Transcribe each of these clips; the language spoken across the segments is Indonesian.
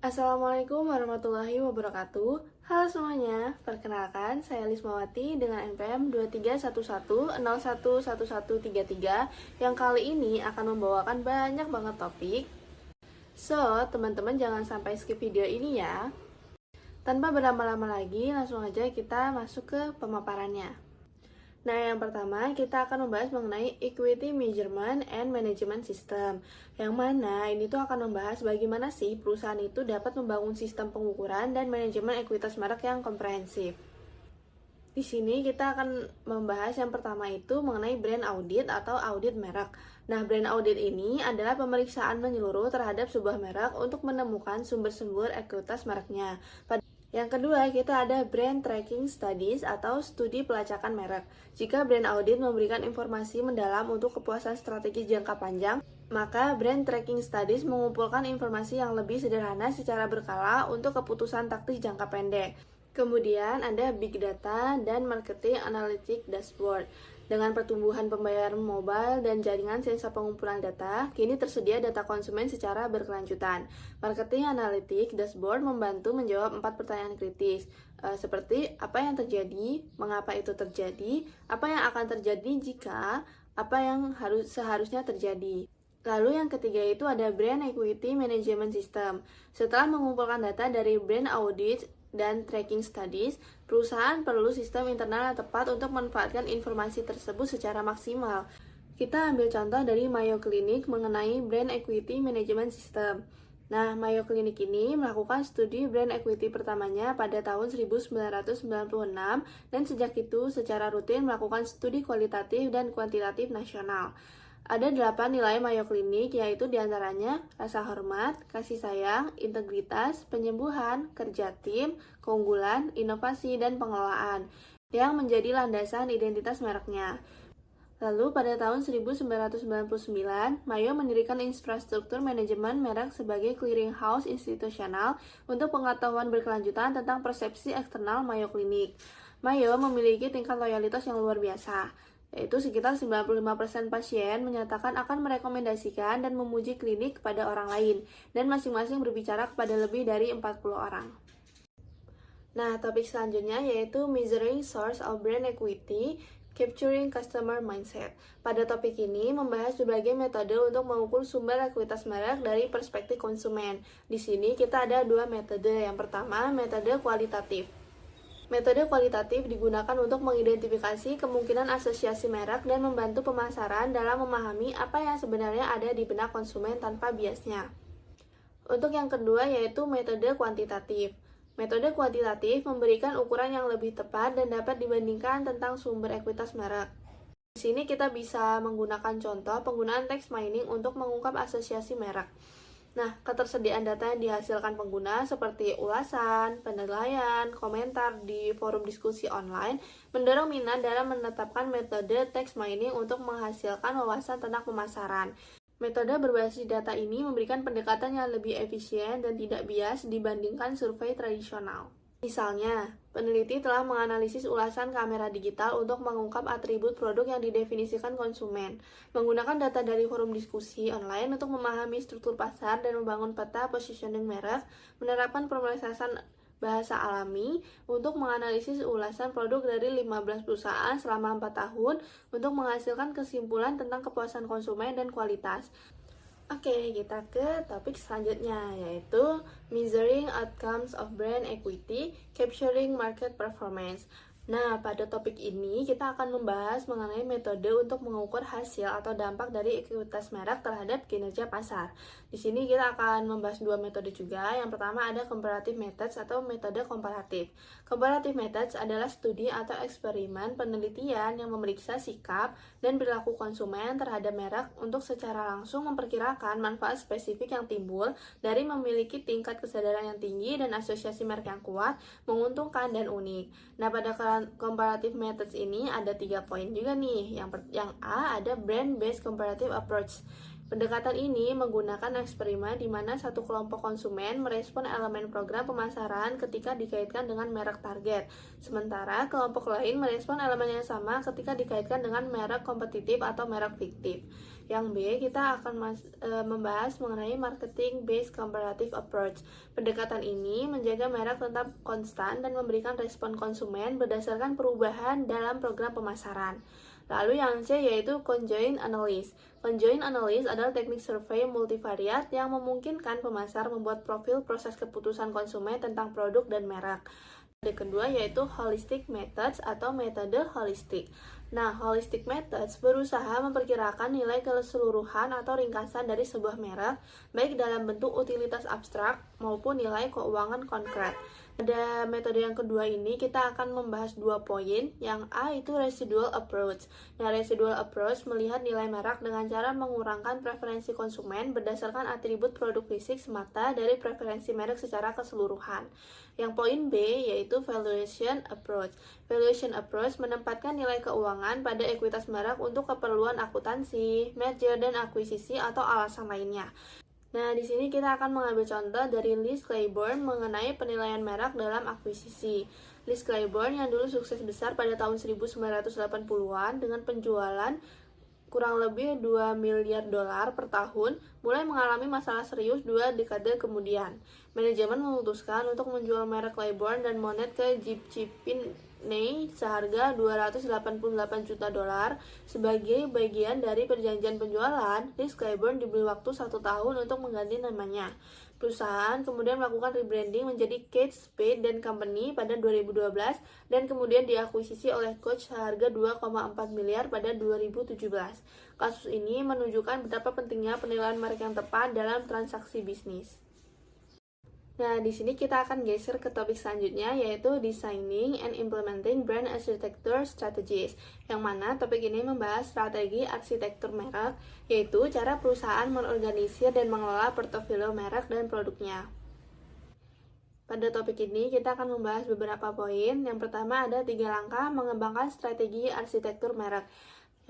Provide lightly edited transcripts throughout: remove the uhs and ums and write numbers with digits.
Assalamualaikum warahmatullahi wabarakatuh. Halo semuanya, perkenalkan saya Lismawati dengan NPM 2311011133 yang kali ini akan membawakan banyak banget topik. So, teman-teman jangan sampai skip video ini ya. Tanpa berlama-lama lagi, langsung aja kita masuk ke pemaparannya. Nah, yang pertama kita akan membahas mengenai Equity Measurement and Management System, yang mana ini tuh akan membahas bagaimana sih perusahaan itu dapat membangun sistem pengukuran dan manajemen ekuitas merek yang komprehensif. Di sini kita akan membahas yang pertama itu mengenai brand audit atau audit merek. Nah, brand audit ini adalah pemeriksaan menyeluruh terhadap sebuah merek untuk menemukan sumber-sumber ekuitas mereknya. Yang kedua, kita ada brand tracking studies atau studi pelacakan merek. Jika brand audit memberikan informasi mendalam untuk kepuasan strategi jangka panjang, maka brand tracking studies mengumpulkan informasi yang lebih sederhana secara berkala untuk keputusan taktis jangka pendek. Kemudian ada big data dan marketing analytic dashboard. Dengan pertumbuhan pembayaran mobile dan jaringan sensor pengumpulan data, kini tersedia data konsumen secara berkelanjutan. Marketing Analytics Dashboard membantu menjawab 4 pertanyaan kritis, seperti apa yang terjadi, mengapa itu terjadi, apa yang akan terjadi jika, apa yang seharusnya terjadi. Lalu yang ketiga itu ada Brand Equity Management System. Setelah mengumpulkan data dari brand audit dan tracking studies, perusahaan perlu sistem internal yang tepat untuk memanfaatkan informasi tersebut secara maksimal. Kita ambil contoh dari Mayo Clinic mengenai Brand Equity Management System. Nah, Mayo Clinic ini melakukan studi brand equity pertamanya pada tahun 1996 dan sejak itu secara rutin melakukan studi kualitatif dan kuantitatif nasional. Ada 8 nilai Mayo Clinic, yaitu diantaranya rasa hormat, kasih sayang, integritas, penyembuhan, kerja tim, keunggulan, inovasi, dan pengelolaan, yang menjadi landasan identitas mereknya. Lalu pada tahun 1999, Mayo mendirikan infrastruktur manajemen merek sebagai clearinghouse institusional untuk pengetahuan berkelanjutan tentang persepsi eksternal Mayo Clinic. Mayo memiliki tingkat loyalitas yang luar biasa, yaitu sekitar 95% pasien menyatakan akan merekomendasikan dan memuji klinik kepada orang lain, dan masing-masing berbicara kepada lebih dari 40 orang. Nah, topik selanjutnya yaitu Measuring Source of Brand Equity, Capturing Customer Mindset. Pada topik ini membahas berbagai metode untuk mengukur sumber ekuitas merek dari perspektif konsumen. Di sini kita ada dua metode. Yang pertama, metode kualitatif. Metode kualitatif digunakan untuk mengidentifikasi kemungkinan asosiasi merek dan membantu pemasaran dalam memahami apa yang sebenarnya ada di benak konsumen tanpa biasnya. Untuk yang kedua yaitu metode kuantitatif. Metode kuantitatif memberikan ukuran yang lebih tepat dan dapat dibandingkan tentang sumber ekuitas merek. Di sini kita bisa menggunakan contoh penggunaan text mining untuk mengungkap asosiasi merek. Nah, ketersediaan data yang dihasilkan pengguna seperti ulasan, penilaian, komentar di forum diskusi online mendorong minat dalam menetapkan metode text mining untuk menghasilkan wawasan tentang pemasaran. Metode berbasis data ini memberikan pendekatan yang lebih efisien dan tidak bias dibandingkan survei tradisional. Misalnya, peneliti telah menganalisis ulasan kamera digital untuk mengungkap atribut produk yang didefinisikan konsumen, menggunakan data dari forum diskusi online untuk memahami struktur pasar dan membangun peta positioning merek, menerapkan pemrosesan bahasa alami untuk menganalisis ulasan produk dari 15 perusahaan selama 4 tahun untuk menghasilkan kesimpulan tentang kepuasan konsumen dan kualitas. Oke, kita ke topik selanjutnya, yaitu Measuring Outcomes of Brand Equity, Capturing Market Performance. Nah, pada topik ini kita akan membahas mengenai metode untuk mengukur hasil atau dampak dari ekuitas merek terhadap kinerja pasar. Di sini kita akan membahas dua metode juga. Yang pertama ada comparative methods atau metode komparatif. Comparative methods adalah studi atau eksperimen penelitian yang memeriksa sikap dan perilaku konsumen terhadap merek untuk secara langsung memperkirakan manfaat spesifik yang timbul dari memiliki tingkat kesadaran yang tinggi dan asosiasi merek yang kuat, menguntungkan, dan unik. Nah, pada comparative methods ini ada 3 poin juga nih. Yang A ada brand-based comparative approach. Pendekatan ini menggunakan eksperimen di mana satu kelompok konsumen merespon elemen program pemasaran ketika dikaitkan dengan merek target, sementara kelompok lain merespon elemen yang sama ketika dikaitkan dengan merek kompetitif atau merek fiktif. Yang B, kita akan membahas mengenai marketing based comparative approach. Pendekatan ini menjaga merek tetap konstan dan memberikan respon konsumen berdasarkan perubahan dalam program pemasaran. Lalu yang C yaitu conjoint analysis. Conjoint analysis adalah teknik survei multivariat yang memungkinkan pemasar membuat profil proses keputusan konsumen tentang produk dan merek. Metode kedua yaitu holistic methods atau metode holistik. Nah, holistic methods berusaha memperkirakan nilai keseluruhan atau ringkasan dari sebuah merek, baik dalam bentuk utilitas abstrak maupun nilai keuangan konkret. Pada metode yang kedua ini, kita akan membahas 2 poin. Yang A itu residual approach. Nah, residual approach melihat nilai merek dengan cara mengurangkan preferensi konsumen berdasarkan atribut produk fisik semata dari preferensi merek secara keseluruhan. Yang poin B yaitu valuation approach. Valuation approach menempatkan nilai keuangan pada ekuitas merek untuk keperluan akuntansi, merger dan akuisisi atau alasan lainnya. Nah, di sini kita akan mengambil contoh dari Liz Claiborne mengenai penilaian merek dalam akuisisi. Liz Claiborne yang dulu sukses besar pada tahun 1980-an dengan penjualan kurang lebih 2 miliar dolar per tahun, mulai mengalami masalah serius 2 dekade kemudian. Manajemen memutuskan untuk menjual merek Claiborne dan Monet ke Chipney seharga 288 juta dolar. Sebagai bagian dari perjanjian penjualan, Liz Claiborne diberi waktu 1 tahun untuk mengganti namanya. Perusahaan kemudian melakukan rebranding menjadi Kate Spade & Company pada 2012 dan kemudian diakuisisi oleh Coach seharga 2,4 miliar pada 2017. Kasus ini menunjukkan betapa pentingnya penilaian merek yang tepat dalam transaksi bisnis. Nah, di sini kita akan geser ke topik selanjutnya yaitu Designing and Implementing Brand Architecture Strategies, yang mana topik ini membahas strategi arsitektur merek, yaitu cara perusahaan mengorganisir dan mengelola portofolio merek dan produknya. Pada topik ini kita akan membahas beberapa poin. Yang pertama ada 3 langkah mengembangkan strategi arsitektur merek,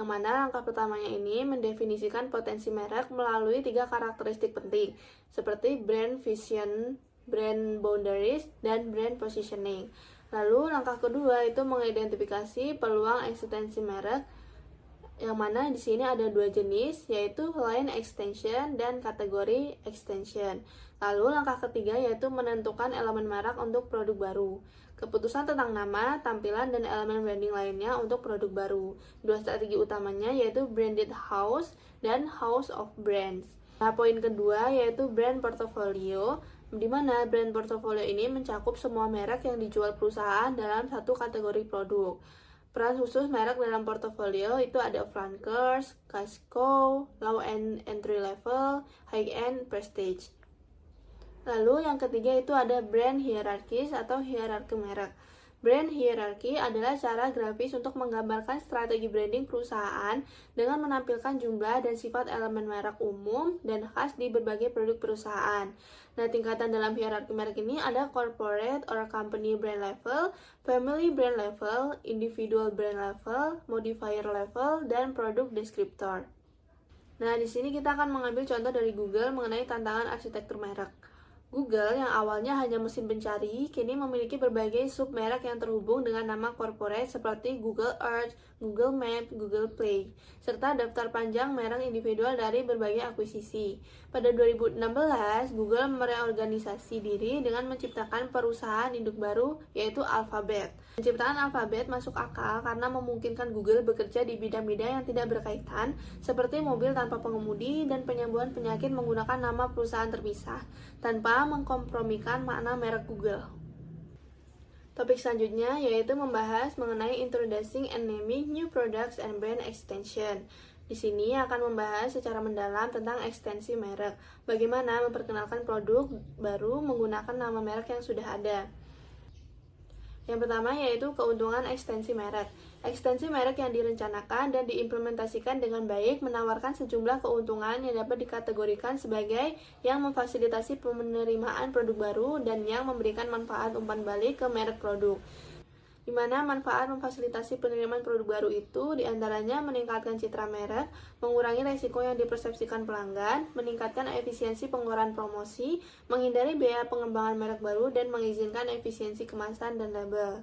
yang mana langkah pertamanya ini mendefinisikan potensi merek melalui 3 karakteristik penting, seperti brand vision, brand boundaries, dan brand positioning. Lalu langkah kedua itu mengidentifikasi peluang eksistensi merek, yang mana di sini ada 2 jenis, yaitu line extension dan kategori extension. Lalu langkah ketiga yaitu menentukan elemen merek untuk produk baru. Keputusan tentang nama, tampilan, dan elemen branding lainnya untuk produk baru. 2 strategi utamanya yaitu branded house dan house of brands. Nah, poin kedua yaitu brand portfolio, di mana brand portfolio ini mencakup semua merek yang dijual perusahaan dalam satu kategori produk. Peran khusus merek dalam portofolio itu ada flankers, Casco, low and entry level, high end, prestige. Lalu yang ketiga itu ada brand hierarchies atau hierarki merek. Brand hierarchy adalah cara grafis untuk menggambarkan strategi branding perusahaan dengan menampilkan jumlah dan sifat elemen merek umum dan khas di berbagai produk perusahaan. Nah, tingkatan dalam hierarki merek ini ada corporate or company brand level, family brand level, individual brand level, modifier level, dan product descriptor. Nah, di sini kita akan mengambil contoh dari Google mengenai tantangan arsitektur merek. Google yang awalnya hanya mesin pencari, kini memiliki berbagai sub-merek yang terhubung dengan nama corporate seperti Google Earth, Google Map, Google Play, serta daftar panjang merek individual dari berbagai akuisisi. Pada 2016, Google mereorganisasi diri dengan menciptakan perusahaan induk baru, yaitu Alphabet. Penciptaan Alphabet masuk akal karena memungkinkan Google bekerja di bidang-bidang yang tidak berkaitan, seperti mobil tanpa pengemudi dan penyembuhan penyakit menggunakan nama perusahaan terpisah, tanpa mengkompromikan makna merek Google. Topik selanjutnya yaitu membahas mengenai introducing and naming new products and brand extension. Di sini akan membahas secara mendalam tentang ekstensi merek, bagaimana memperkenalkan produk baru menggunakan nama merek yang sudah ada. Yang pertama yaitu keuntungan ekstensi merek. Ekstensi merek yang direncanakan dan diimplementasikan dengan baik menawarkan sejumlah keuntungan yang dapat dikategorikan sebagai yang memfasilitasi penerimaan produk baru dan yang memberikan manfaat umpan balik ke merek produk. Di mana manfaat memfasilitasi penerimaan produk baru itu diantaranya meningkatkan citra merek, mengurangi resiko yang dipersepsikan pelanggan, meningkatkan efisiensi pengeluaran promosi, menghindari biaya pengembangan merek baru, dan mengizinkan efisiensi kemasan dan label.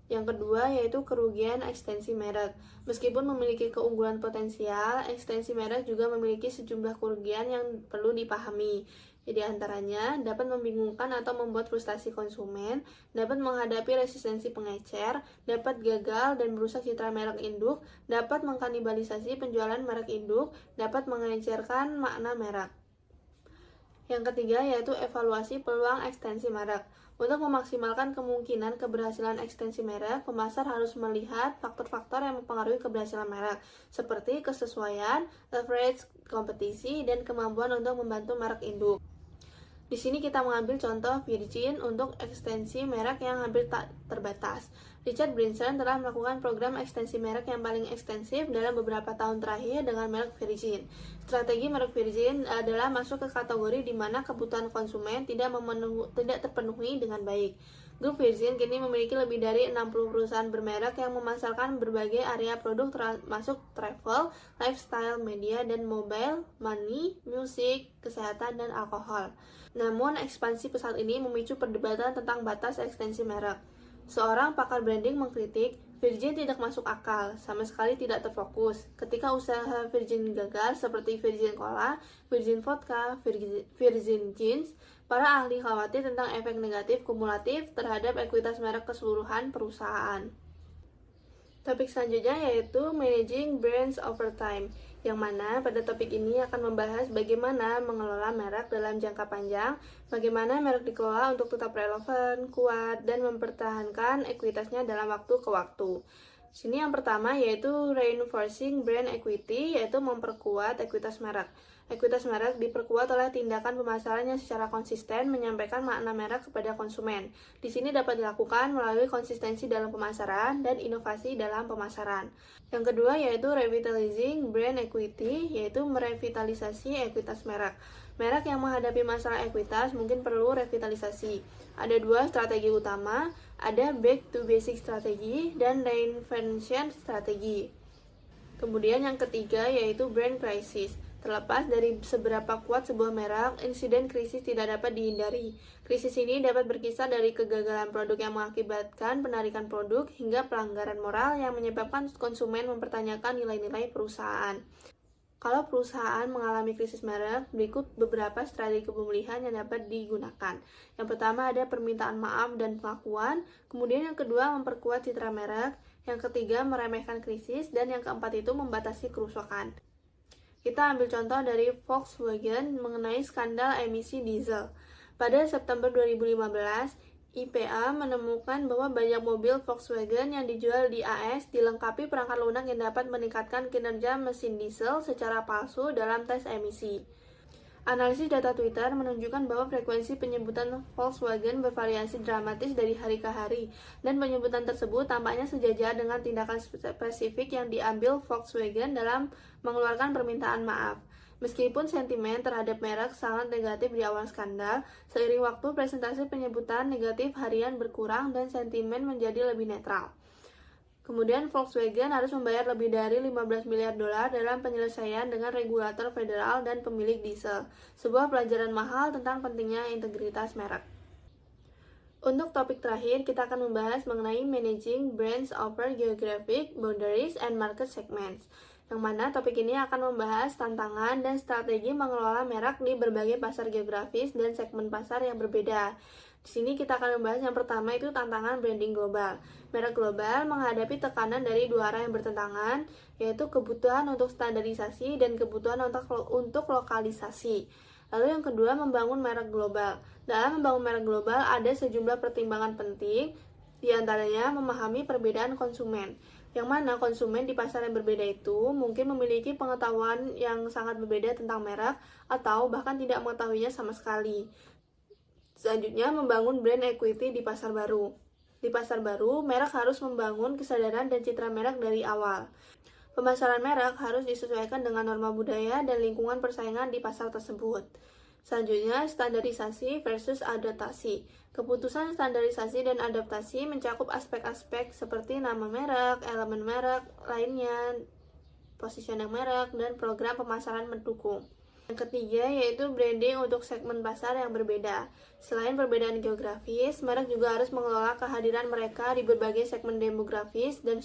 Yang kedua yaitu kerugian ekstensi merek. Meskipun memiliki keunggulan potensial, ekstensi merek juga memiliki sejumlah kerugian yang perlu dipahami. Jadi antaranya dapat membingungkan atau membuat frustasi konsumen, dapat menghadapi resistensi pengecer, dapat gagal dan merusak citra merek induk, dapat mengkanibalisasi penjualan merek induk, dapat mengecerkan makna merek. Yang ketiga yaitu evaluasi peluang ekstensi merek. Untuk memaksimalkan kemungkinan keberhasilan ekstensi merek, pemasar harus melihat faktor-faktor yang mempengaruhi keberhasilan merek, seperti kesesuaian, leverage, kompetisi, dan kemampuan untuk membantu merek induk. Di sini kita mengambil contoh Virgin untuk ekstensi merek yang hampir tak terbatas. Richard Branson telah melakukan program ekstensi merek yang paling ekstensif dalam beberapa tahun terakhir dengan merek Virgin. Strategi merek Virgin adalah masuk ke kategori di mana kebutuhan konsumen tidak terpenuhi dengan baik. Grup Virgin kini memiliki lebih dari 60 perusahaan bermerek yang memasarkan berbagai area produk termasuk travel, lifestyle, media, dan mobile, money, musik, kesehatan, dan alkohol. Namun, ekspansi pesat ini memicu perdebatan tentang batas ekstensi merek. Seorang pakar branding mengkritik, Virgin tidak masuk akal, sama sekali tidak terfokus. Ketika usaha Virgin gagal seperti Virgin Cola, Virgin Vodka, Virgin Jeans, para ahli khawatir tentang efek negatif kumulatif terhadap ekuitas merek keseluruhan perusahaan. Topik selanjutnya yaitu Managing Brands Over Time, yang mana pada topik ini akan membahas bagaimana mengelola merek dalam jangka panjang, bagaimana merek dikelola untuk tetap relevan, kuat, dan mempertahankan ekuitasnya dalam waktu ke waktu. Sini yang pertama yaitu Reinforcing Brand Equity, yaitu memperkuat ekuitas merek. Ekuitas merek diperkuat oleh tindakan pemasaran yang secara konsisten menyampaikan makna merek kepada konsumen. Di sini dapat dilakukan melalui konsistensi dalam pemasaran dan inovasi dalam pemasaran. Yang kedua yaitu Revitalizing Brand Equity, yaitu merevitalisasi ekuitas merek. Merek yang menghadapi masalah ekuitas mungkin perlu revitalisasi. Ada dua strategi utama, ada Back to Basic strategi dan Reinvention strategi. Kemudian yang ketiga yaitu Brand Crisis. Terlepas dari seberapa kuat sebuah merek, insiden krisis tidak dapat dihindari. Krisis ini dapat berkisar dari kegagalan produk yang mengakibatkan penarikan produk hingga pelanggaran moral yang menyebabkan konsumen mempertanyakan nilai-nilai perusahaan. Kalau perusahaan mengalami krisis merek, berikut beberapa strategi pemulihan yang dapat digunakan. Yang pertama ada permintaan maaf dan pengakuan, kemudian yang kedua memperkuat citra merek, yang ketiga meremehkan krisis, dan yang keempat itu membatasi kerusakan. Kita ambil contoh dari Volkswagen mengenai skandal emisi diesel. Pada September 2015, IPA menemukan bahwa banyak mobil Volkswagen yang dijual di AS dilengkapi perangkat lunak yang dapat meningkatkan kinerja mesin diesel secara palsu dalam tes emisi. Analisis data Twitter menunjukkan bahwa frekuensi penyebutan Volkswagen bervariasi dramatis dari hari ke hari, dan penyebutan tersebut tampaknya sejajar dengan tindakan spesifik yang diambil Volkswagen dalam mengeluarkan permintaan maaf. Meskipun sentimen terhadap merek sangat negatif di awal skandal, seiring waktu presentasi penyebutan negatif harian berkurang dan sentimen menjadi lebih netral. Kemudian Volkswagen harus membayar lebih dari 15 miliar dolar dalam penyelesaian dengan regulator federal dan pemilik diesel. Sebuah pelajaran mahal tentang pentingnya integritas merek. Untuk topik terakhir, kita akan membahas mengenai Managing Brands Over Geographic Boundaries and Market Segments, yang mana topik ini akan membahas tantangan dan strategi mengelola merek di berbagai pasar geografis dan segmen pasar yang berbeda. Di sini kita akan membahas yang pertama itu tantangan branding global. Merek global menghadapi tekanan dari dua arah yang bertentangan, yaitu kebutuhan untuk standarisasi dan kebutuhan untuk lokalisasi. Lalu yang kedua, membangun merek global. Dalam membangun merek global ada sejumlah pertimbangan penting, diantaranya memahami perbedaan konsumen. Yang mana konsumen di pasar yang berbeda itu mungkin memiliki pengetahuan yang sangat berbeda tentang merek atau bahkan tidak mengetahuinya sama sekali. Selanjutnya, membangun brand equity di pasar baru. Di pasar baru, merek harus membangun kesadaran dan citra merek dari awal. Pemasaran merek harus disesuaikan dengan norma budaya dan lingkungan persaingan di pasar tersebut. Selanjutnya, standarisasi versus adaptasi. Keputusan standarisasi dan adaptasi mencakup aspek-aspek seperti nama merek, elemen merek lainnya, positioning merek, dan program pemasaran mendukung. Yang ketiga yaitu branding untuk segmen pasar yang berbeda. Selain perbedaan geografis, merek juga harus mengelola kehadiran mereka di berbagai segmen demografis dan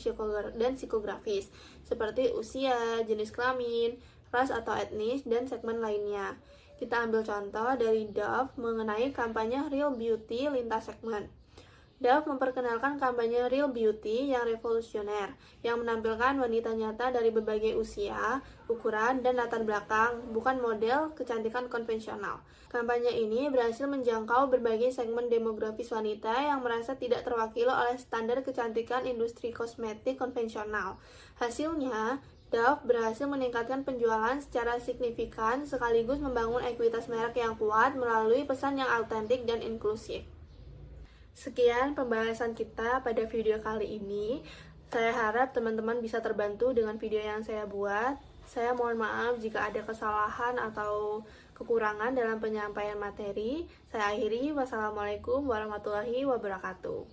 psikografis, seperti usia, jenis kelamin, ras atau etnis, dan segmen lainnya. Kita ambil contoh dari Dove mengenai kampanye Real Beauty lintas segmen. Dove memperkenalkan kampanye Real Beauty yang revolusioner, yang menampilkan wanita nyata dari berbagai usia, ukuran, dan latar belakang, bukan model kecantikan konvensional. Kampanye ini berhasil menjangkau berbagai segmen demografis wanita yang merasa tidak terwakili oleh standar kecantikan industri kosmetik konvensional. Hasilnya, Dove berhasil meningkatkan penjualan secara signifikan sekaligus membangun ekuitas merek yang kuat melalui pesan yang autentik dan inklusif. Sekian pembahasan kita pada video kali ini. Saya harap teman-teman bisa terbantu dengan video yang saya buat. Saya mohon maaf jika ada kesalahan atau kekurangan dalam penyampaian materi. Saya akhiri. Wassalamualaikum warahmatullahi wabarakatuh.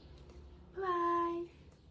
Bye.